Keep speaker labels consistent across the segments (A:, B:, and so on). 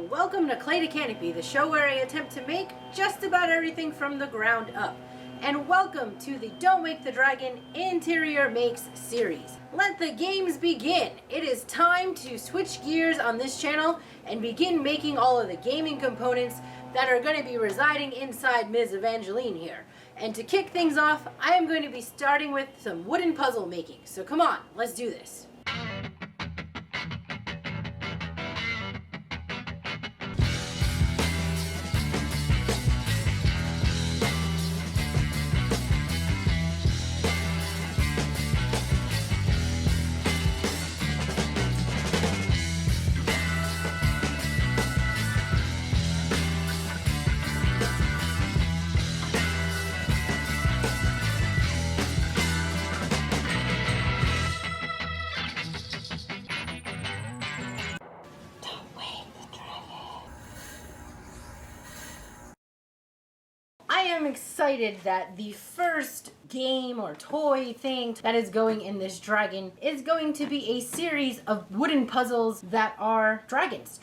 A: welcome to Clay to Canopy, the show where I attempt to make just about everything from the ground up. And welcome to the Don't Make the Dragon Interior Makes series. Let the games begin! It is time to switch gears on this channel and begin making all of the gaming components that are going to be residing inside Ms. Evangeline here. And to kick things off, I am going to be starting with some wooden puzzle making. So come on, let's do this. I am excited that the first game or toy thing that is going in this dragon is going to be a series of wooden puzzles that are dragons.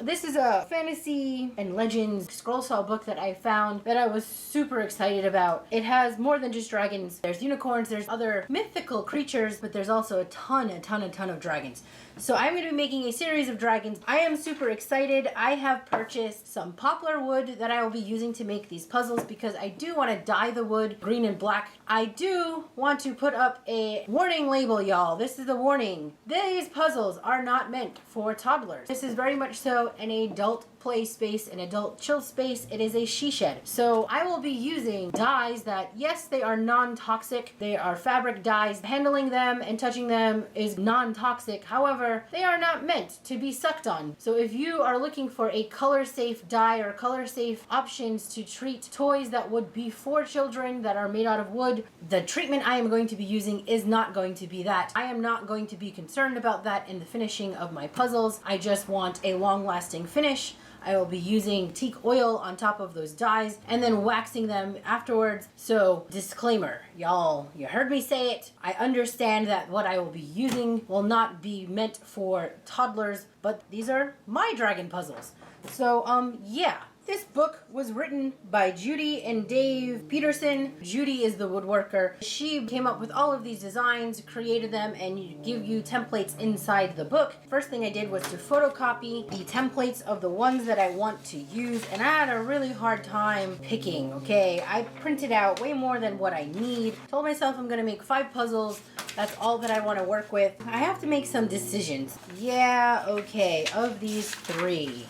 A: This is a fantasy and legends scroll saw book that I found that I was super excited about. It has more than just dragons. There's unicorns, there's other mythical creatures, but there's also a ton of dragons. So I'm going to be making a series of dragons. I am super excited. I have purchased some poplar wood that I will be using to make these puzzles because I do want to dye the wood green and black. I do want to put up a warning label, y'all. This is a warning. These puzzles are not meant for toddlers. This is very much so an adult play space, an adult chill space. It is a she shed. So I will be using dyes that, yes, they are non-toxic. They are fabric dyes. Handling them and touching them is non-toxic. However, they are not meant to be sucked on. So if you are looking for a color-safe dye or color-safe options to treat toys that would be for children that are made out of wood, the treatment I am going to be using is not going to be that. I am not going to be concerned about that in the finishing of my puzzles. I just want a long-lasting finish. I will be using teak oil on top of those dyes and then waxing them afterwards. So disclaimer, y'all, you heard me say it. I understand that what I will be using will not be meant for toddlers, but these are my dragon puzzles. So yeah. This book was written by Judy and Dave Peterson. Judy is the woodworker. She came up with all of these designs, created them, and give you templates inside the book. First thing I did was to photocopy the templates of the ones that I want to use, and I had a really hard time picking, okay? I printed out way more than what I need. Told myself I'm gonna make 5 puzzles. That's all that I want to work with. I have to make some decisions. Yeah, okay, of these 3.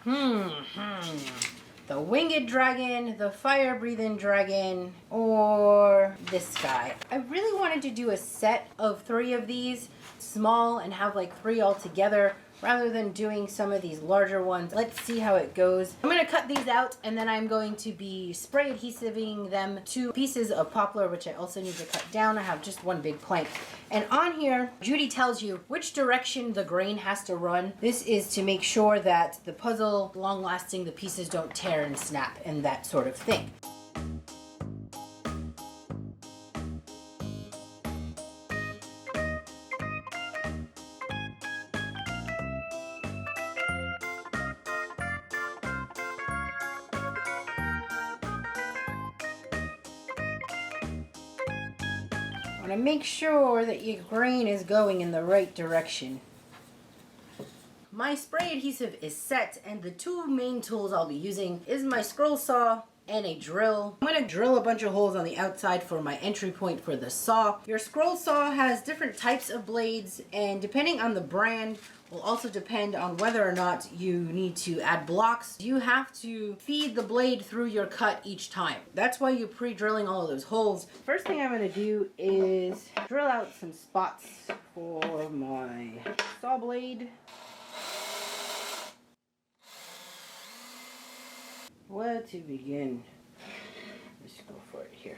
A: The winged dragon, the fire-breathing dragon, or this guy. I really wanted to do a set of 3 of these, small, and have like 3 all together, rather than doing some of these larger ones. Let's see how it goes. I'm gonna cut these out, and then I'm going to be spray adhesiving them to pieces of poplar, which I also need to cut down. I have just one big plank. And on here, Judy tells you which direction the grain has to run. This is to make sure that the puzzle, long-lasting, the pieces don't tear and snap and that sort of thing. Want to make sure that your grain is going in the right direction. My spray adhesive is set, and the 2 main tools I'll be using is my scroll saw and a drill. I'm going to drill a bunch of holes on the outside for my entry point for the saw. Your scroll saw has different types of blades, and depending on the brand will also depend on whether or not you need to add blocks. You have to feed the blade through your cut each time. That's why you're pre-drilling all of those holes. First thing I'm going to do is drill out some spots for my saw blade. Where to begin? Let's go for it here.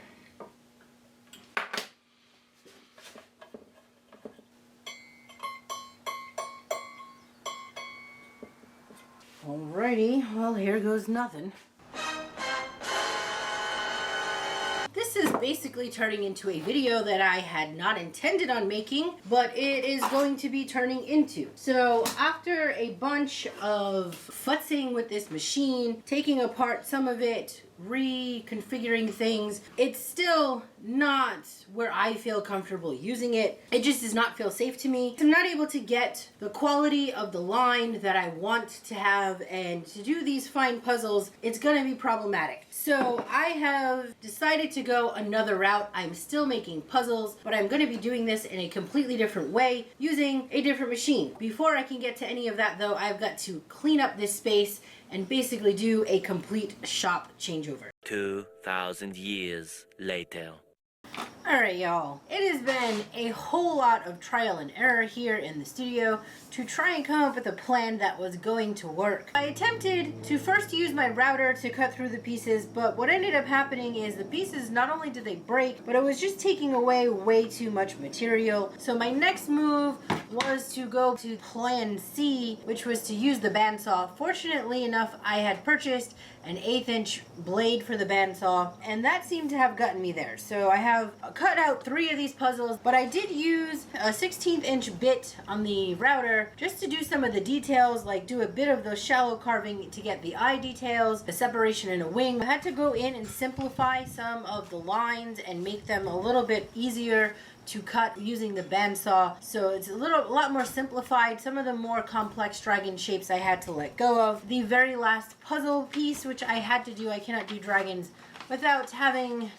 A: Alrighty, well, here goes nothing. This is basically turning into a video that I had not intended on making, but it is going to be turning into. So after a bunch of futzing with this machine, taking apart some of it, reconfiguring things, it's still not where I feel comfortable using it. It just does not feel safe to me. I'm not able to get the quality of the line that I want to have, and to do these fine puzzles, it's gonna be problematic. So I have decided to go another route. I'm still making puzzles, but I'm gonna be doing this in a completely different way, using a different machine. Before I can get to any of that though, I've got to clean up this space and basically do a complete shop changeover.
B: 2,000 years later.
A: Alright y'all, it has been a whole lot of trial and error here in the studio to try and come up with a plan that was going to work. I attempted to first use my router to cut through the pieces, but what ended up happening is the pieces, not only did they break, but it was just taking away way too much material. So my next move was to go to plan C, which was to use the bandsaw. Fortunately enough, I had purchased an 1/8 inch blade for the bandsaw, and that seemed to have gotten me there. So I have cut out 3 of these puzzles, but I did use a 1/16 inch bit on the router just to do some of the details, like do a bit of the shallow carving to get the eye details, the separation in a wing. I had to go in and simplify some of the lines and make them a little bit easier to cut using the bandsaw, so it's a lot more simplified. Some of the more complex dragon shapes I had to let go of. The very last puzzle piece, which I had to do, I cannot do dragons without having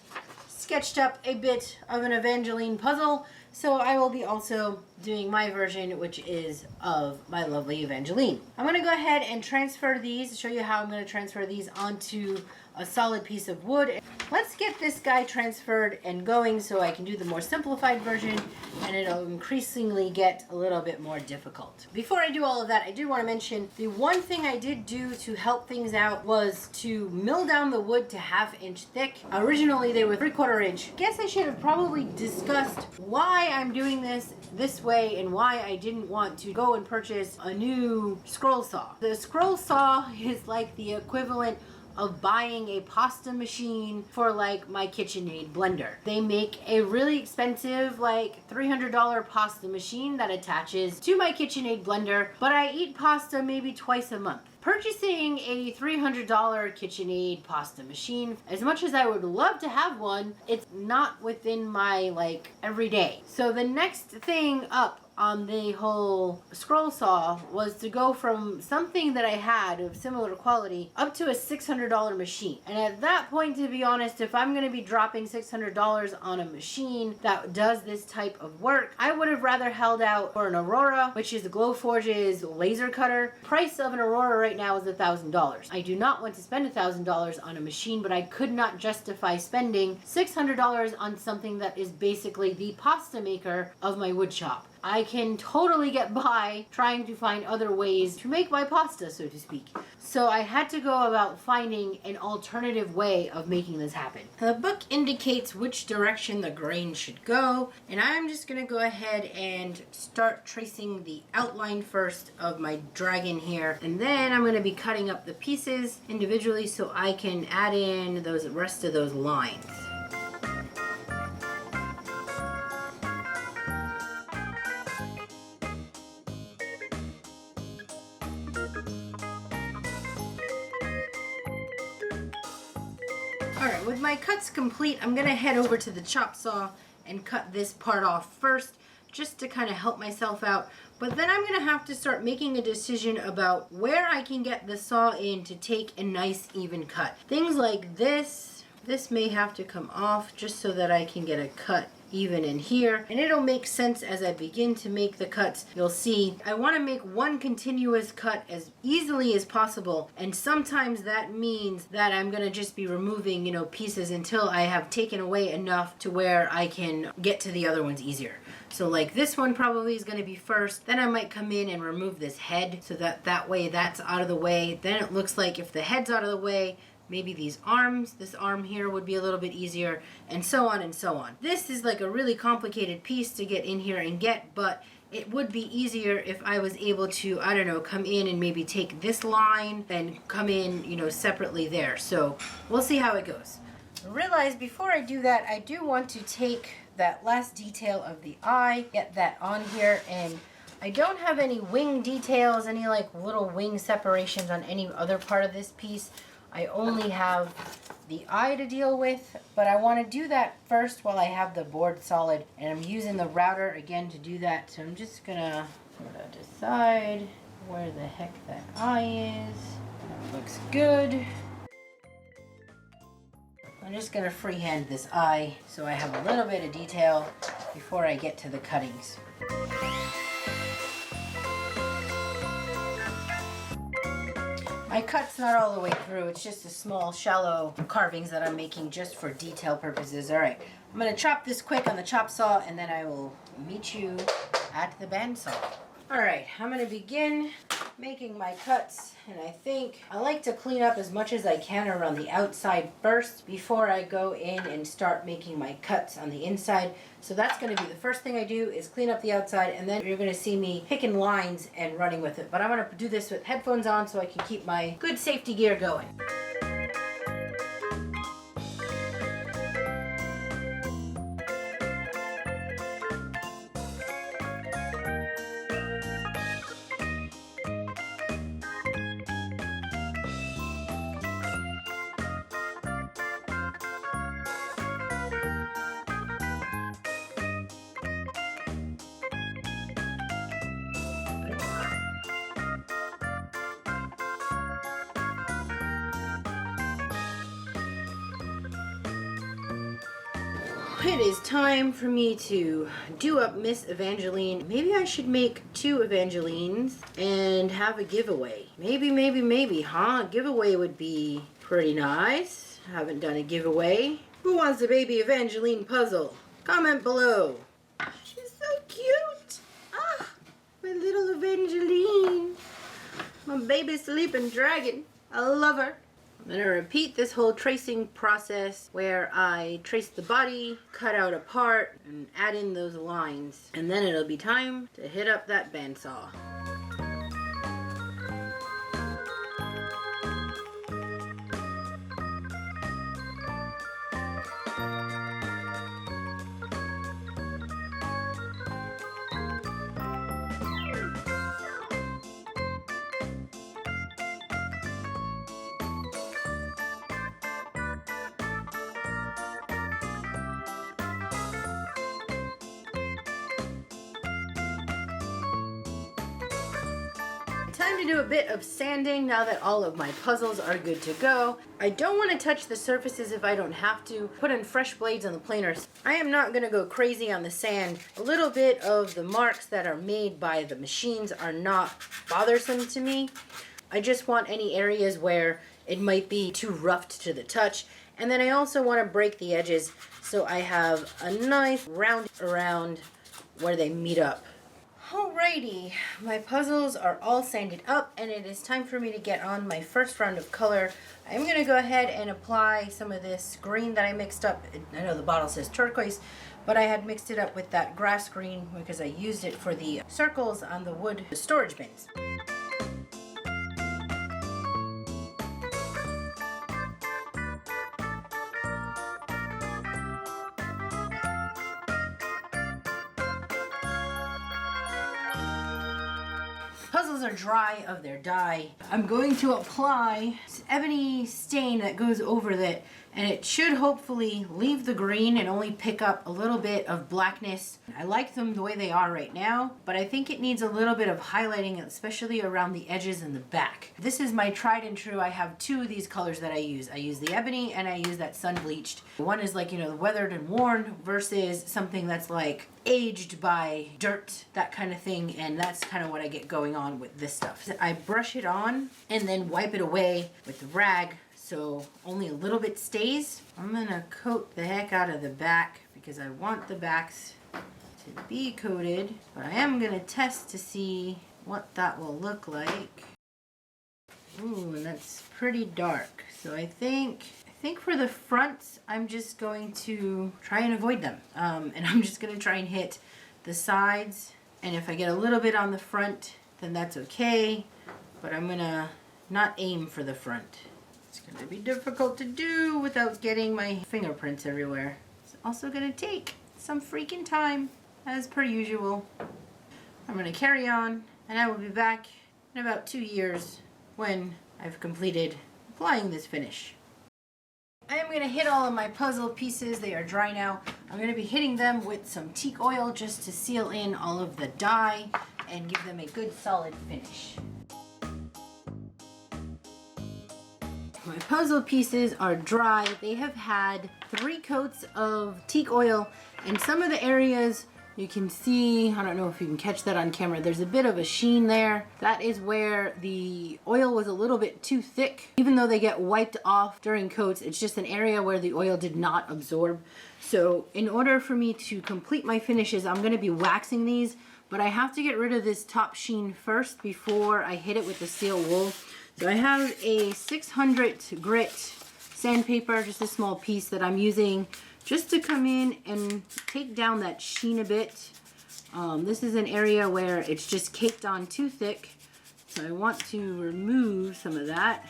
A: sketched up a bit of an Evangeline puzzle, so I will be also doing my version, which is of my lovely Evangeline. I'm going to go ahead and transfer these, show you how I'm going to transfer these onto a solid piece of wood. Let's get this guy transferred and going so I can do the more simplified version, and it'll increasingly get a little bit more difficult. Before I do all of that, I do want to mention the one thing I did do to help things out was to mill down the wood to 1/2 inch thick. Originally they were 3/4 inch. Guess I should have probably discussed why I'm doing this way and why I didn't want to go and purchase a new scroll saw. The scroll saw is like the equivalent of buying a pasta machine for like my KitchenAid blender. They make a really expensive like $300 pasta machine that attaches to my KitchenAid blender, but I eat pasta maybe twice a month. Purchasing a $300 KitchenAid pasta machine, as much as I would love to have one, it's not within my like everyday. So the next thing up on the whole scroll saw was to go from something that I had of similar quality up to a $600 machine. And at that point, to be honest, if I'm going to be dropping $600 on a machine that does this type of work, I would have rather held out for an Aurora, which is Glowforge's laser cutter. Price of an Aurora right now is $1,000. I do not want to spend $1,000 on a machine, but I could not justify spending $600 on something that is basically the pasta maker of my wood shop. I can totally get by trying to find other ways to make my pasta, so to speak. So I had to go about finding an alternative way of making this happen. The book indicates which direction the grain should go, and I'm just going to go ahead and start tracing the outline first of my dragon here, and then I'm going to be cutting up the pieces individually so I can add in those rest of those lines. Alright, with my cuts complete, I'm going to head over to the chop saw and cut this part off first, just to kind of help myself out. But then I'm going to have to start making a decision about where I can get the saw in to take a nice even cut. Things like this may have to come off just so that I can get a cut even in here, and it'll make sense as I begin to make the cuts. You'll see I want to make one continuous cut as easily as possible, and sometimes that means that I'm gonna just be removing, you know, pieces until I have taken away enough to where I can get to the other ones easier. So like this one probably is going to be first, then I might come in and remove this head so that way that's out of the way. Then it looks like if the head's out of the way, maybe these arms, this arm here would be a little bit easier, and so on and so on. This is like a really complicated piece to get in here and get, but it would be easier if I was able to, I don't know, come in and maybe take this line and come in, you know, separately there. So we'll see how it goes. I realized before I do that, I do want to take that last detail of the eye, get that on here, and I don't have any wing details, any like little wing separations on any other part of this piece. I only have the eye to deal with, but I want to do that first while I have the board solid, and I'm using the router again to do that. So I'm just gonna sort of decide where the heck that eye is. That looks good. I'm just gonna freehand this eye so I have a little bit of detail before I get to the cuttings. My cut's not all the way through, it's just a small shallow carvings that I'm making just for detail purposes. Alright, I'm gonna chop this quick on the chop saw and then I will meet you at the bandsaw. Alright, I'm gonna begin making my cuts, and I think I like to clean up as much as I can around the outside first before I go in and start making my cuts on the inside. So that's going to be the first thing I do, is clean up the outside, and then you're going to see me picking lines and running with it. But I'm going to do this with headphones on so I can keep my good safety gear going. It is time for me to do up Miss Evangeline. Maybe I should make 2 Evangelines and have a giveaway. Maybe, huh? A giveaway would be pretty nice. Haven't done a giveaway. Who wants a baby Evangeline puzzle? Comment below. She's so cute. Ah, my little Evangeline. My baby sleeping dragon. I love her. I'm going to repeat this whole tracing process where I trace the body, cut out a part, and add in those lines. And then it'll be time to hit up that bandsaw. Time to do a bit of sanding now that all of my puzzles are good to go. I don't want to touch the surfaces if I don't have to. Put in fresh blades on the planers. I am not going to go crazy on the sand. A little bit of the marks that are made by the machines are not bothersome to me. I just want any areas where it might be too roughed to the touch. And then I also want to break the edges so I have a nice round around where they meet up. Alrighty, my puzzles are all sanded up and it is time for me to get on my first round of color. I'm going to go ahead and apply some of this green that I mixed up. I know the bottle says turquoise, but I had mixed it up with that grass green because I used it for the circles on the wood storage bins. Puzzles are dry of their dye. I'm going to apply this ebony stain that goes over that, and it should hopefully leave the green and only pick up a little bit of blackness. I like them the way they are right now, but I think it needs a little bit of highlighting, especially around the edges and the back. This is my tried and true. I have 2 of these colors that I use. I use the ebony and I use that sun bleached. One is like, you know, weathered and worn versus something that's like aged by dirt, that kind of thing, and that's kind of what I get going on with this stuff. I brush it on and then wipe it away with the rag so only a little bit stays. I'm gonna coat the heck out of the back because I want the backs to be coated, but I am gonna test to see what that will look like. Ooh, and that's pretty dark. So I think for the fronts, I'm just going to try and avoid them. And I'm just gonna try and hit the sides. And if I get a little bit on the front, then that's okay. But I'm gonna not aim for the front. It's going to be difficult to do without getting my fingerprints everywhere. It's also going to take some freaking time, as per usual. I'm going to carry on, and I will be back in about 2 years when I've completed applying this finish. I am going to hit all of my puzzle pieces. They are dry now. I'm going to be hitting them with some teak oil just to seal in all of the dye and give them a good solid finish. My puzzle pieces are dry. They have had 3 coats of teak oil, and some of the areas you can see, I don't know if you can catch that on camera, there's a bit of a sheen there. That is where the oil was a little bit too thick. Even though they get wiped off during coats, it's just an area where the oil did not absorb. So in order for me to complete my finishes, I'm going to be waxing these, but I have to get rid of this top sheen first before I hit it with the steel wool. So I have a 600 grit sandpaper, just a small piece that I'm using just to come in and take down that sheen a bit. This is an area where it's just caked on too thick, so I want to remove some of that.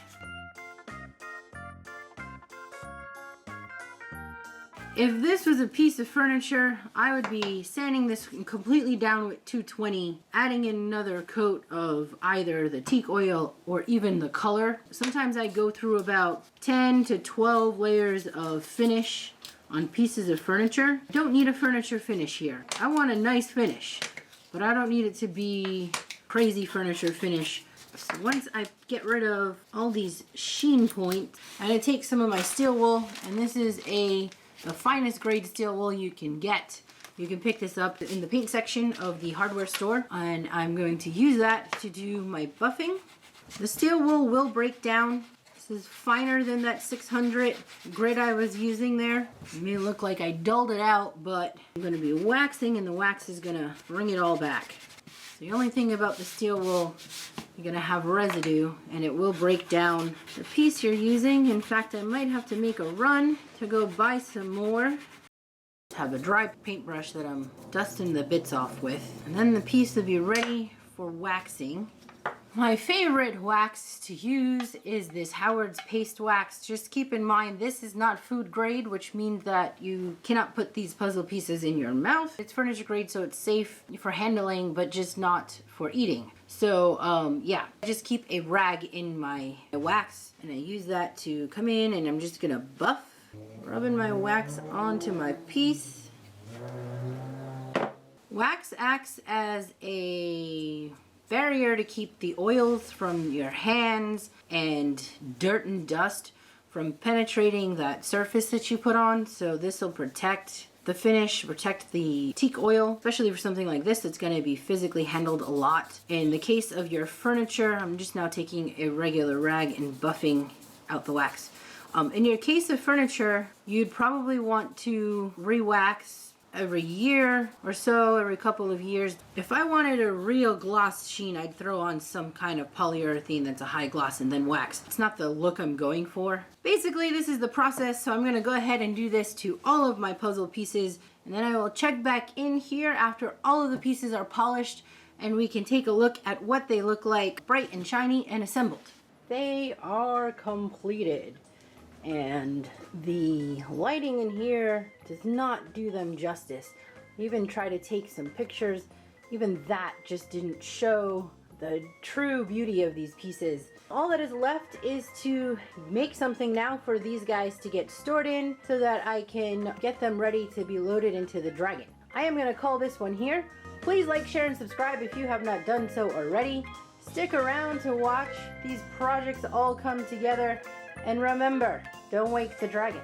A: If this was a piece of furniture, I would be sanding this completely down with 220, adding in another coat of either the teak oil or even the color. Sometimes I go through about 10 to 12 layers of finish on pieces of furniture. I don't need a furniture finish here. I want a nice finish, but I don't need it to be crazy furniture finish. So once I get rid of all these sheen points, I'm going to take some of my steel wool, and this is the finest grade steel wool you can get. You can pick this up in the paint section of the hardware store, and I'm going to use that to do my buffing. The steel wool will break down. This is finer than that 600 grit I was using there. It may look like I dulled it out, but I'm going to be waxing, and the wax is going to bring it all back. So the only thing about the steel wool, you're going to have residue, and it will break down the piece you're using. In fact, I might have to make a run to go buy some more. Have a dry paintbrush that I'm dusting the bits off with, and then the piece will be ready for waxing. My favorite wax to use is this Howard's paste wax. Just keep in mind, this is not food grade, which means that you cannot put these puzzle pieces in your mouth. It's furniture grade, so it's safe for handling, but just not for eating. So yeah, I just keep a rag in my wax, and I use that to come in, and I'm just gonna buff, rubbing my wax onto my piece. Wax acts as a barrier to keep the oils from your hands and dirt and dust from penetrating that surface that you put on. So this will protect the finish, protect the teak oil, especially for something like this that's going to be physically handled a lot. In the case of your furniture, I'm just now taking a regular rag and buffing out the wax. In your case of furniture, you'd probably want to re-wax every year or so, every couple of years. If I wanted a real gloss sheen, I'd throw on some kind of polyurethane that's a high gloss and then wax. It's not the look I'm going for. Basically, this is the process, so I'm going to go ahead and do this to all of my puzzle pieces, and then I will check back in here after all of the pieces are polished, and we can take a look at what they look like bright and shiny and assembled. They are completed. And the lighting in here does not do them justice. I even try to take some pictures. Even that just didn't show the true beauty of these pieces. All that is left is to make something now for these guys to get stored in so that I can get them ready to be loaded into the Dragon. I am going to call this one here. Please like, share, and subscribe if you have not done so already. Stick around to watch these projects all come together. And remember, don't wake the dragon.